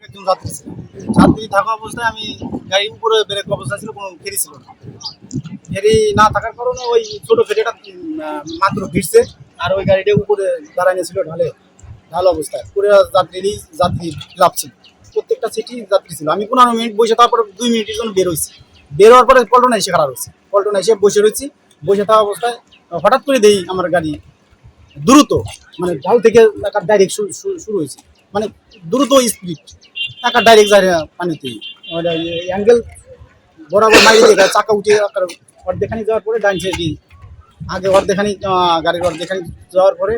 একজন যাত্রী ছিল, যাত্রী থাকা অবস্থায় আমি গাড়ি উপরে ব্রেক অবস্থা ছিল, কোনো ফেরি ছিল না। ফেরি না থাকার কারণে ওই ছোট ফেরিটা মাত্র ভিড়ছে, আর ওই গাড়িটা উপরে দাঁড়ানো ছিল ঢাল অবস্থায়। পুরো যাত্রী লাভছিল, প্রত্যেকটা সিটি যাত্রী ছিল। আমি 15 মিনিট বসে, তারপরে 2 মিনিটের জন্য বের হয়েছি। বের হওয়ার পরে পল্টনে এসে খারাপ হয়েছে, পল্টনে এসে বসে রয়েছি। বসে থাকা অবস্থায় হঠাৎ করে দেই আমার গাড়ি দ্রুত, মানে ঢাল থেকে একার ডাইরেক্ট শুরু হয়েছে, মানে দ্রুত স্পিড একার ডাইরেক্ট যায় পানিতে। অ্যাঙ্গেল বরাবর মাইরে দিয়ে চাকা উঠে অর্ধেকখানি যাওয়ার পরে ডাইন সাইডে আগে অর্ধেকখানি গাড়ির অর্ধেকখানি যাওয়ার পরে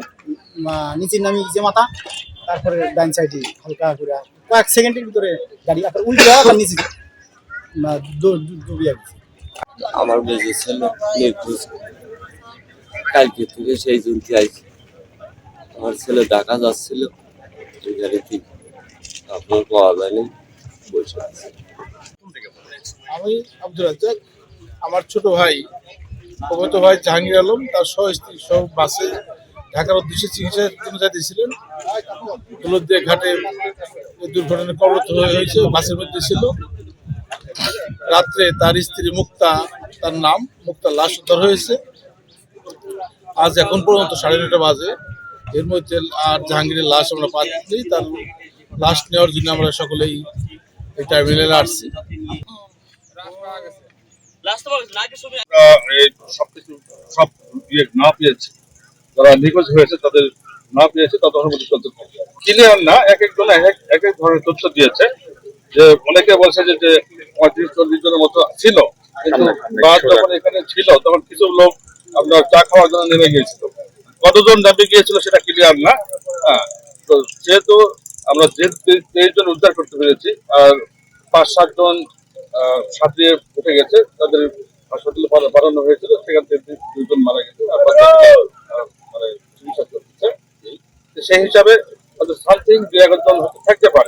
নিচে নামি গেছে মাথা, তারপরে ডাইন সাইডে হালকা করে কয়েক সেকেন্ডের ভিতরে গাড়ি আপনার উল্টে যাওয়া আর নিচে ডুবিয়ে গেছে। আমার বেজে ছিল নিখোঁজ, কালকে থেকে সেই জনটি আইছে। আমার ছেলে ঢাকা যাচ্ছিল, এই গাড়িতে আপনার পাওয়া যায়নি, বসে আছে। আমি আব্দুল রাজ্জাক, আমার ছোট ভাই প্রগত ভাই জাহাঙ্গীর আলম তার সহ স্ত্রী সহ বাসে ঢাকার উদ্দেশ্যে চিকিৎসার জন্য যাইতেছিলেন। হলুদিয়া ঘাটে দুর্ঘটনায় কবলিত হয়েছে, বাসের মধ্যে ছিল। রাত্রে তার স্ত্রী মুক্তা, তার নাম মুক্তা, লাশ উদ্ধার হয়েছে। আজ এখন পর্যন্ত 9:30 বাজে। এর মধ্যে আর জাহাঙ্গীরের লাশ আমরা পাচ্ছি। তার লাশ নেওয়ার জন্য আমরা সকলেই এই টার্মিনালে আসছি। সবকিছু সব না পেয়েছে, যারা নিখোঁজ হয়েছে তাদের না পেয়েছে, ততক্ষণ মধ্যে চলতে থাকবে। ক্লিয়ার না, এক একজন এক এক ধরনের তথ্য দিয়েছে। যে অনেকে বলছে যে 35-40 জনের মতো ছিল, কিন্তু রাত যখন এখানে ছিল তখন কিছু লোক আপনার চা খাওয়ার জন্য নেমে গিয়েছিল। কতজন নেমে গিয়েছিল সেটা ক্লিয়ার না। হ্যাঁ, তো যেহেতু আমরা 23 জন উদ্ধার করতে পেরেছি, আর 5-7 জন সাঁতরিয়ে উঠে গেছে, তাদের হাসপাতালে পাঠানো হয়েছিল, সেখান থেকে 2 জন মারা গেছে, আর মানে চিকিৎসা চলছে। সেই হিসাবে সামথিং 2-1 জন থাকতে পারে।